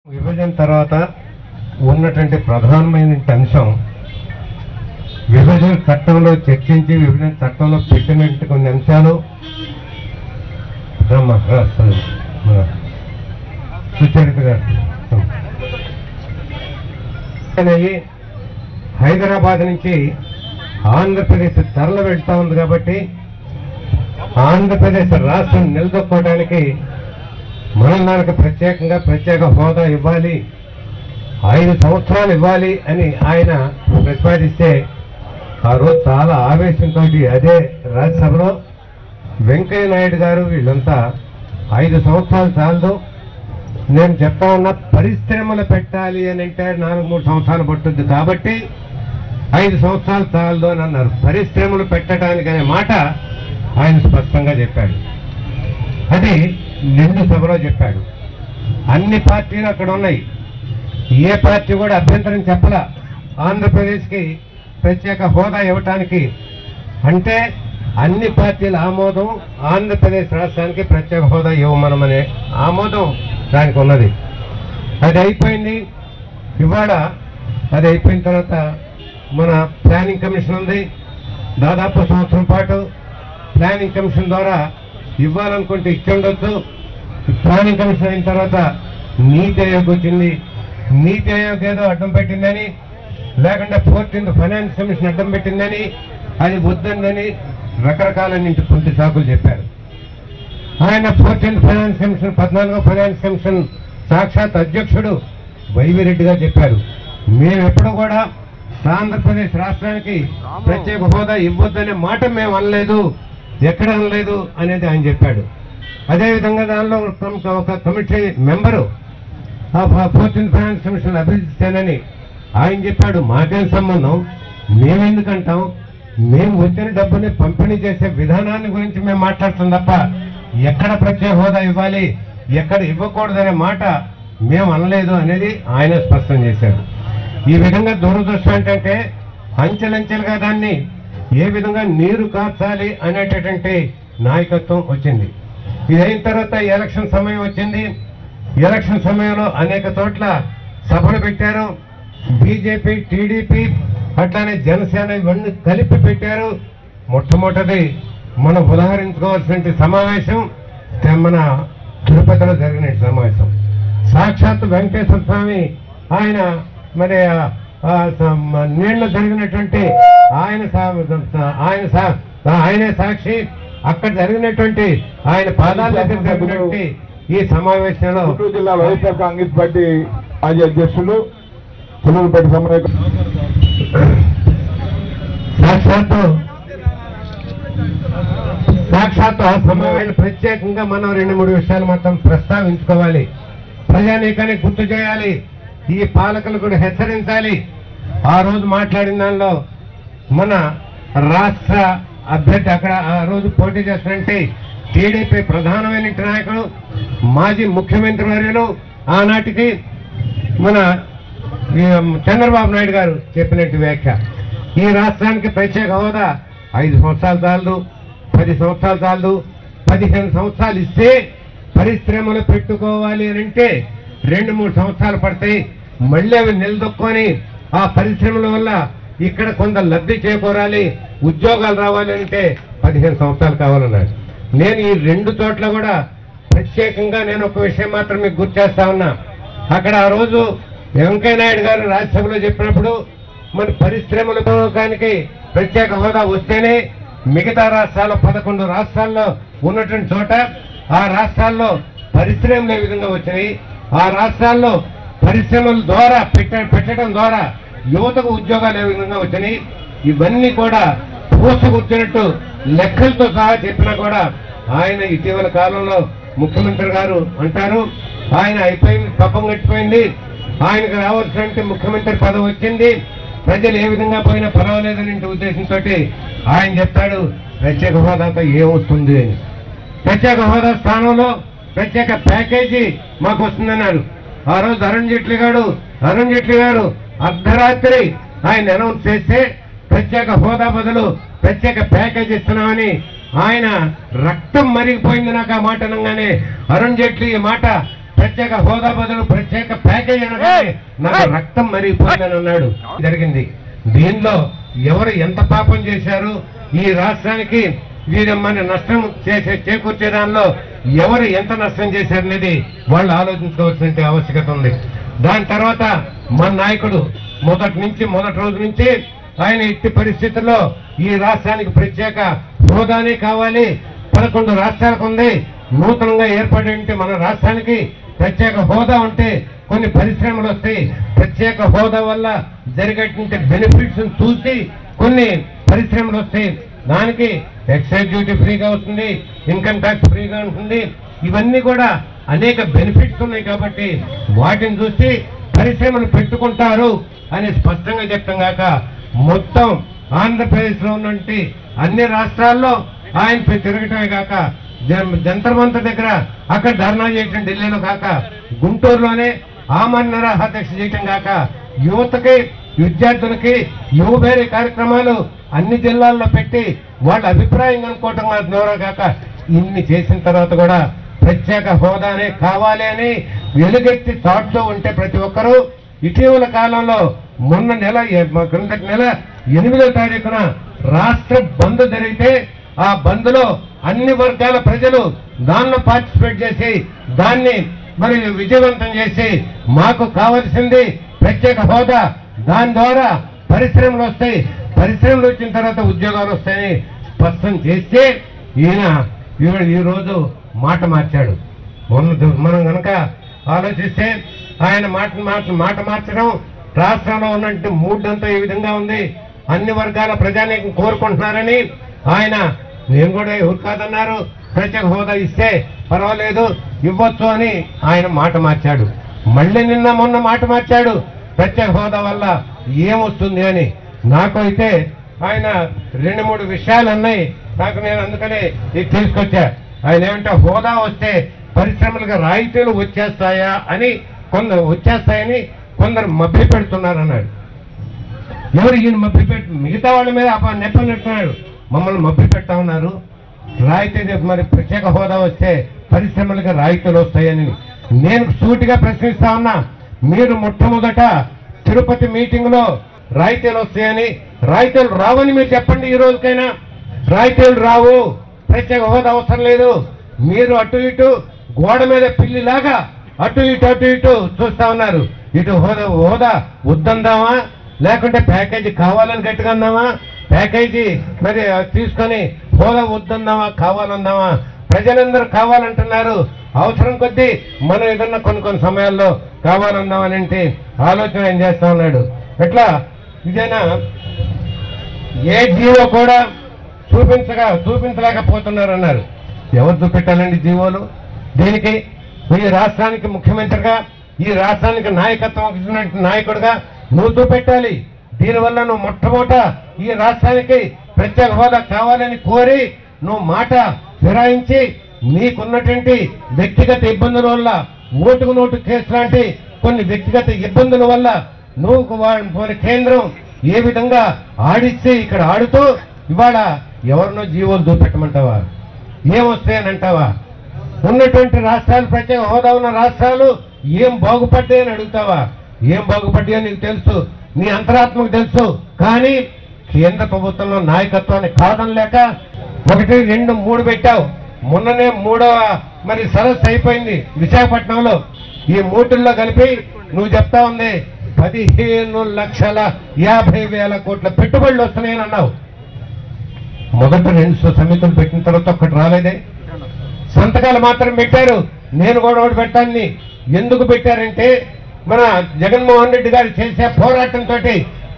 విభజన తర్వాత ఉన్నటువంటి ప్రధానమైన అంశం విభజన చట్టంలో చర్చించి విభజన చట్టంలో పెట్టినట్టు కొన్ని అంశాలు సుచరిత గారు హైదరాబాద్ నుంచి ఆంధ్రప్రదేశ్ తరలి వెళ్తా ఉంది కాబట్టి ఆంధ్రప్రదేశ్ రాష్ట్రం నిలదొక్కోవడానికి మనల్లానికి ప్రత్యేక హోదా ఇవ్వాలి, 5 సంవత్సరాలు ఇవ్వాలి అని ఆయన ప్రతిపాదిస్తే ఆ రోజు చాలా ఆవేశంతో అదే రాజ్యసభలో వెంకయ్య నాయుడు గారు వీళ్ళంతా 5 సంవత్సరాలు చాలదు, నేను చెప్తా ఉన్నా పరిశ్రమలు పెట్టాలి అని అంటే 4-3 సంవత్సరాలు పట్టుద్ది కాబట్టి 5 సంవత్సరాలు చాలదు అని అన్నారు. పరిశ్రమలు పెట్టడానికి అనే మాట ఆయన స్పష్టంగా చెప్పాడు. అది నిండు సభలో చెప్పాడు. అన్ని పార్టీలు అక్కడ ఉన్నాయి, ఏ పార్టీ కూడా అభ్యంతరం చెప్పలా ఆంధ్రప్రదేశ్కి ప్రత్యేక హోదా ఇవ్వటానికి. అంటే అన్ని పార్టీల ఆమోదం ఆంధ్రప్రదేశ్ రాష్ట్రానికి ప్రత్యేక హోదా ఇవ్వమనమనే ఆమోదం దానికి ఉన్నది. అది అయిపోయింది. ఇవాళ అది అయిపోయిన తర్వాత మన ప్లానింగ్ కమిషన్ ఉంది. దాదాపు సంవత్సరం పాటు ప్లానింగ్ కమిషన్ ద్వారా ఇవ్వాలనుకుంటే ఇచ్చి ఉండొచ్చు. ప్లానింగ్ కమిషన్ అయిన తర్వాత నీతి ఆయోగ్ వచ్చింది. నీతి ఆయోగ్ ఏదో అడ్డం పెట్టిందని, లేకుంటే 14th ఫైనాన్స్ కమిషన్ అడ్డం పెట్టిందని, అది వద్దని రకరకాల నుంచి పొంది సాకులు చెప్పారు. ఆయన 14th ఫైనాన్స్ కమిషన్ 14వ ఫైనాన్స్ కమిషన్ సాక్షాత్ అధ్యక్షుడు వైవిరెడ్డిగా చెప్పారు, మేమెప్పుడు కూడా ఆంధ్రప్రదేశ్ రాష్ట్రానికి ప్రత్యేక హోదా ఇవ్వద్దనే మాట మేము అనలేదు, ఎక్కడ అనలేదు అనేది ఆయన చెప్పాడు. అదేవిధంగా దానిలో ఒక committee member 14th finance commission అభివృద్ధిస్తేనని ఆయన చెప్పాడు. మాకేం సంబంధం, మేమెందుకంటాం, మేము వచ్చిన డబ్బుని పంపిణీ చేసే విధానాన్ని గురించి మేము మాట్లాడుతాం తప్ప ఎక్కడ ప్రత్యేక హోదా ఇవ్వాలి ఎక్కడ ఇవ్వకూడదనే మాట మేము అనలేదు అనేది ఆయన స్పష్టం చేశాడు. ఈ విధంగా దురదృష్టం ఏంటంటే అంచెలంచెలుగా దాన్ని ఏ విధంగా నీరు కార్చాలి అనేటటువంటి నాయకత్వం వచ్చింది. ఇది అయిన తర్వాత ఎలక్షన్ సమయం వచ్చింది. ఎలక్షన్ సమయంలో అనేక చోట్ల సభలు పెట్టారు. బీజేపీ, టీడీపీ అట్లానే జనసేన ఇవన్నీ కలిపి పెట్టారు. మొట్టమొదటి మనం ఉదాహరించుకోవాల్సిన సమావేశం మన తిరుపతిలో జరిగిన సమావేశం. సాక్షాత్ వెంకటేశ్వర స్వామి ఆయన మరి నీళ్లు జరిగినటువంటి ఆయనే సాక్షి. అక్కడ జరిగినటువంటి ఆయన పాదాల దగ్గర జరిగినటువంటి ఈ సమావేశంలో గుంటూరు జిల్లా వైఎస్ఆర్ కాంగ్రెస్ పార్టీ మాజీ అధ్యక్షులు చిలుగుపేట సమన్వయ సాక్షాత్తు ఆ సమావేశం ప్రత్యేకంగా మనం 2-3 విషయాలు మాత్రం ప్రస్తావించుకోవాలి. ప్రజానీకాన్ని గుర్తు చేయాలి, ఈ పాలకులు కూడా హెచ్చరించాలి. ఆ రోజు మాట్లాడిన దానిలో మన రాష్ట్ర అభ్యర్థి అక్కడ ఆ రోజు పోటీ చేస్తున్నట్టు టీడీపీ ప్రధానమైన నాయకుడు మాజీ ముఖ్యమంత్రి వర్యులు ఆనాటికి మన చంద్రబాబు నాయుడు గారు చెప్పినట్టు వ్యాఖ్య, ఈ రాష్ట్రానికి ప్రత్యేక హోదా 5 సంవత్సరాలు చాలదు, 10 సంవత్సరాలు చాలదు, 15 సంవత్సరాలు ఇస్తే పరిశ్రమలు పెట్టుకోవాలి అని అంటే 2-3 సంవత్సరాలు పడతాయి. మళ్ళీ అవి నిలదొక్కొని ఆ పరిశ్రమల వల్ల ఇక్కడ కొంత లబ్ధి చేకూరాలి, ఉద్యోగాలు రావాలి అంటే 15 సంవత్సరాలు కావాలన్నాడు. నేను ఈ 2 చోట్ల కూడా ప్రత్యేకంగా నేను ఒక విషయం మాత్రం మీకు గుర్తు చేస్తా ఉన్నా. అక్కడ ఆ రోజు వెంకయ్య నాయుడు గారు రాజ్యసభలో చెప్పినప్పుడు మన పరిశ్రమలకి ప్రత్యేక హోదా వస్తేనే మిగతా రాష్ట్రాల్లో 11 రాష్ట్రాల్లో ఉన్నటువంటి చోట ఆ రాష్ట్రాల్లో పరిశ్రమలు ఏ విధంగా వచ్చినాయి, ఆ రాష్ట్రాల్లో పరిశ్రమల ద్వారా పెట్టడం ద్వారా యువతకు ఉద్యోగాలు ఏ విధంగా వచ్చినాయి, ఇవన్నీ కూడా పూసగుచ్చినట్టు లెక్కలతో సహా చెప్పినా కూడా ఆయన ఇటీవల కాలంలో ముఖ్యమంత్రి గారు అంటారు ఆయన అయిపోయింది, పప్పం కట్టిపోయింది, ఆయనకు రావాల్సినట్టు ముఖ్యమంత్రి పదవి వచ్చింది, ప్రజలు ఏ విధంగా పోయినా పర్వాలేదనే ఉద్దేశంతో ఆయన చెప్తాడు ప్రత్యేక హోదాతో ఏమొస్తుంది అని. ప్రత్యేక హోదా స్థానంలో ప్రత్యేక ప్యాకేజీ మాకు వస్తుందన్నారు. ఆ రోజు అరుణ్ జైట్లీ గారు అర్ధరాత్రి ఆయన అనౌన్స్ చేస్తే ప్రత్యేక హోదా బదులు ప్రత్యేక ప్యాకేజీ ఇస్తున్నామని ఆయన రక్తం మరిగిపోయింది. నాకు ఆ మాట అనగానే అరుణ్ జైట్లీ ఈ మాట ప్రత్యేక హోదా బదులు ప్రత్యేక ప్యాకేజీ ప్యాకేజ్ అనగానే నాకు రక్తం మరిగిపోయిందని అన్నాడు. జరిగింది. దీనిలో ఎవరు ఎంత పాపం చేశారు, ఈ రాష్ట్రానికి మన నష్టం చేకూర్చే దానిలో ఎవరు ఎంత నష్టం చేశారనేది వాళ్ళు ఆలోచించుకోవాల్సిన ఆవశ్యకత ఉంది. దాని తర్వాత మన నాయకుడు మొదటి రోజు నుంచి ఆయన ఇట్టి పరిస్థితుల్లో ఈ రాష్ట్రానికి ప్రత్యేక హోదానే కావాలి, 11 రాష్ట్రాలకు ఉంది, నూతనంగా ఏర్పడి మన రాష్ట్రానికి ప్రత్యేక హోదా ఉంటే కొన్ని పరిశ్రమలు వస్తాయి, ప్రత్యేక హోదా వల్ల జరిగేటువంటి బెనిఫిట్స్ చూసి కొన్ని పరిశ్రమలు వస్తాయి, దానికి ఎక్సైజ్ డ్యూటీ ఫ్రీగా వస్తుంది, ఇన్కమ్ ట్యాక్స్ ఫ్రీగా ఉంటుంది, ఇవన్నీ కూడా అనేక బెనిఫిట్స్ ఉన్నాయి కాబట్టి వాటిని చూసి పరిశ్రమలు పెట్టుకుంటారు అని స్పష్టంగా చెప్తాం కాక మొత్తం ఆంధ్రప్రదేశ్ లో ఉన్నటువంటి అన్ని రాష్ట్రాల్లో ఆయన తిరగటమే కాక జంతర్ మంతర్ దగ్గర అక్కడ ధర్నా చేయటం ఢిల్లీలో కాక గుంటూరులోనే ఆమరణ నిరాహార దీక్ష చేయటం కాక యువతకి విద్యార్థులకి యువభేరి కార్యక్రమాలు అన్ని జిల్లాల్లో పెట్టి వాళ్ళ అభిప్రాయం కనుక్కోవటం ద్వారా కాక ఇన్ని చేసిన తర్వాత కూడా ప్రత్యేక హోదానే కావాలి అని వెలుగెత్తి చాటుతూ ఉంటే ప్రతి ఒక్కరూ ఇటీవల కాలంలో క్రిందటి నెల 8వ తారీఖున రాష్ట్ర బంద్ జరిగితే ఆ బంద్ లో అన్ని వర్గాల ప్రజలు దానిలో పార్టిసిపేట్ చేసి దాన్ని మరి విజయవంతం చేసి మాకు కావలసింది ప్రత్యేక హోదా, దాని ద్వారా పరిశ్రమలు వస్తాయి, పరిశ్రమలు వచ్చిన తర్వాత ఉద్యోగాలు వస్తాయని స్పష్టం చేస్తే ఈయన ఈ రోజు మాట మార్చాడు. మనం కనుక ఆలోచిస్తే ఆయన మాట మార్చడం రాష్ట్రంలో ఉన్నట్టు మూడ్ అంతా ఈ విధంగా ఉంది. అన్ని వర్గాల ప్రజానీకం కోరుకుంటున్నారని ఆయన నేను కూడా ఎవరు కాదన్నారు, ప్రత్యేక హోదా ఇస్తే పర్వాలేదు ఇవ్వచ్చు అని ఆయన మాట మార్చాడు. మళ్ళీ నిన్న మొన్న మాట మార్చాడు ప్రత్యేక హోదా వల్ల ఏమొస్తుంది అని. నాకు అయితే ఆయన 2-3 విషయాలు ఉన్నాయి, నాకు నేను అందుకనే ఇది తీసుకొచ్చా. ఆయన ఏమంటే హోదా వస్తే పరిశ్రమలకు రాయితీలు వచ్చేస్తాయని కొందరు మభ్య పెడుతున్నారు అన్నాడు. ఎవరు ఈయన మభ్య మిగతా వాళ్ళ మీద నెప్పలు పెడుతున్నాడు, మమ్మల్ని మభ్య పెడతా ఉన్నారు. రాయితీ మరి ప్రత్యేక హోదా వస్తే పరిశ్రమలకు రాయితీలు వస్తాయని నేను సూటిగా ప్రశ్నిస్తా ఉన్నా. మీరు మొట్టమొదట తిరుపతి మీటింగ్ లో రాయితీలు వస్తాయని, రాయితీలు రావని మీరు చెప్పండి. ఈ రోజుకైనా రాయితీలు రావు, ప్రత్యేక హోదా అవసరం లేదు. మీరు అటు ఇటు గోడ మీద పిల్లిలాగా అటు ఇటు చూస్తా ఉన్నారు. ఇటు హోదా వద్దందామా, లేకుంటే ప్యాకేజీ కావాలని గట్టిగా అందామా, ప్యాకేజీ మరి తీసుకొని హోదా వద్దందామా కావాలందామా. ప్రజలందరూ కావాలంటున్నారు, అవసరం కొద్దీ మనం ఏదన్నా కొన్ని సమయాల్లో కావాలందామని అంటే ఆలోచన ఏం చేస్తా ఉన్నాడు. ఎట్లా ఇదేనా ఏ జీవో కూడా చూపించలేకపోతున్నారు అన్నారు. ఎవరు చూపెట్టాలండి జీవోలు? దీనికి ఈ రాష్ట్రానికి ముఖ్యమంత్రిగా, ఈ రాష్ట్రానికి నాయకత్వం ఇచ్చినట్టు నాయకుడిగా నువ్వు చూపెట్టాలి. దీనివల్ల నువ్వు మొట్టమొదట ఈ రాష్ట్రానికి ప్రత్యేక హోదా కావాలని కోరి నువ్వు మాట ఫిరాయించి నీకున్నటువంటి వ్యక్తిగత ఇబ్బందుల వల్ల, ఓటుకు నోటు కేసు లాంటి కొన్ని వ్యక్తిగత ఇబ్బందుల వల్ల నువ్వు కేంద్రం ఏ విధంగా ఆడిస్తే ఇక్కడ ఆడుతూ ఇవాళ ఎవరినో జీవోలు చూపెట్టమంటావా? ఏమొస్తాయని అంటావా? ఉన్నటువంటి రాష్ట్రాలు, ప్రత్యేక హోదా ఉన్న రాష్ట్రాలు ఏం బాగుపడ్డాయని అడుగుతావా? ఏం బాగుపడ్డాయో నీకు తెలుసు, నీ అంతరాత్మకు తెలుసు. కానీ కేంద్ర ప్రభుత్వంలో నాయకత్వాన్ని కాదనలేక 1, 2, 3 పెట్టావు. మొన్ననే 3వ మరి సరస్సు అయిపోయింది విశాఖపట్నంలో. ఈ 3లో కలిపి నువ్వు చెప్తా ఉంది 15,50,000 కోట్ల పెట్టుబడులు వస్తున్నాయని అన్నావు. మొదట 2 సమితులు పెట్టిన తర్వాత ఒక్కటి రాలేదే. సంతకాలు మాత్రం పెట్టారు. నేను కూడా ఒకటి పెట్టాన్ని. ఎందుకు పెట్టారంటే మన జగన్మోహన్ రెడ్డి గారు చేసే పోరాటంతో,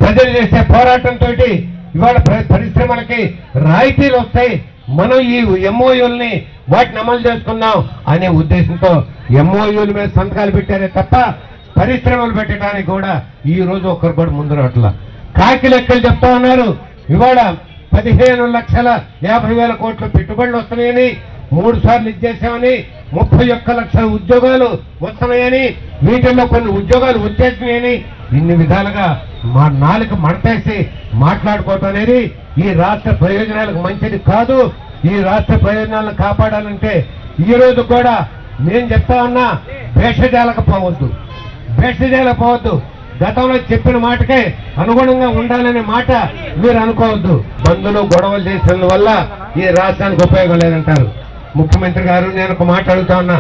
ప్రజలు చేసే పోరాటంతో ఇవాళ పరిశ్రమలకి రాయితీలు వస్తాయి, మనం ఈ ఎంఓయూల్ని వాటిని అమలు చేసుకుందాం అనే ఉద్దేశంతో ఎంఓయూల మీద సంతకాలు పెట్టారే తప్ప పరిశ్రమలు పెట్టడానికి కూడా ఈ రోజు ఒక్కరు కూడా ముందు రావట్లా. కాకి లెక్కలు చెప్తా ఉన్నారు. ఇవాళ 15,50,000 కోట్ల పెట్టుబడులు వస్తున్నాయని, 3 సార్లు ఇచ్చేసామని, 31 లక్షల ఉద్యోగాలు వస్తున్నాయని, వీటిల్లో కొన్ని ఉద్యోగాలు వచ్చేసినాయని ఇన్ని విధాలుగా మా నాలుక మడతేసి మాట్లాడుకోవటం అనేది ఈ రాష్ట్ర ప్రయోజనాలకు మంచిది కాదు. ఈ రాష్ట్ర ప్రయోజనాలను కాపాడాలంటే ఈ రోజు కూడా నేను చెప్తా ఉన్నా, భేషజాలకు పోవద్దు. వేస్ట్ చేయలేకపోవద్దు. గతంలో చెప్పిన మాటకే అనుగుణంగా ఉండాలనే మాట మీరు అనుకోవద్దు. బంధులు గొడవలు చేసినందువల్ల ఈ రాష్ట్రానికి ఉపయోగం లేదంటారు. ముఖ్యమంత్రి గారు, నేను ఒక మాట అడుగుతా ఉన్నా,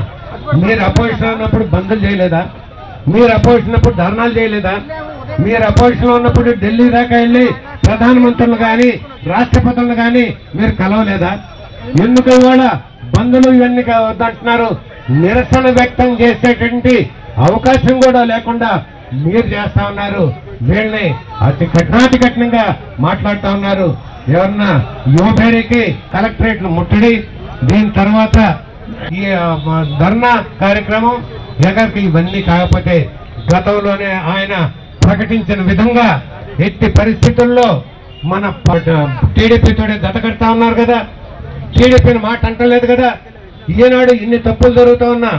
మీరు అపోజిషన్ ఉన్నప్పుడు బంధులు చేయలేదా? మీరు అపోజిషన్ ఉన్నప్పుడు ధర్నాలు చేయలేదా? మీరు అపోజిషన్ లో ఉన్నప్పుడు ఢిల్లీ దాకా వెళ్ళి ప్రధానమంత్రులు కానీ రాష్ట్రపతులను కానీ మీరు కలవలేదా? ఎందుకు ఇవాళ బంధులు ఇవన్నీ వద్దంటున్నారు? నిరసన వ్యక్తం చేసేటువంటి అవకాశం కూడా లేకుండా మీరు చేస్తా ఉన్నారు. వీళ్ళని అతి కఠినంగా మాట్లాడుతూ ఉన్నారు. ఎవరన్నా యువభేరికి కలెక్టరేట్లు ముట్టడి, దీని తర్వాత ఈ ధర్నా కార్యక్రమం జగన్కి ఇవన్నీ కాకపోతే గతంలోనే ఆయన ప్రకటించిన విధంగా ఎట్టి పరిస్థితుల్లో మన టీడీపీతోనే దత్తకడతా ఉన్నారు కదా. టీడీపీని మాట అంటలేదు కదా. ఈనాడు ఇన్ని తప్పులు జరుగుతూ ఉన్నా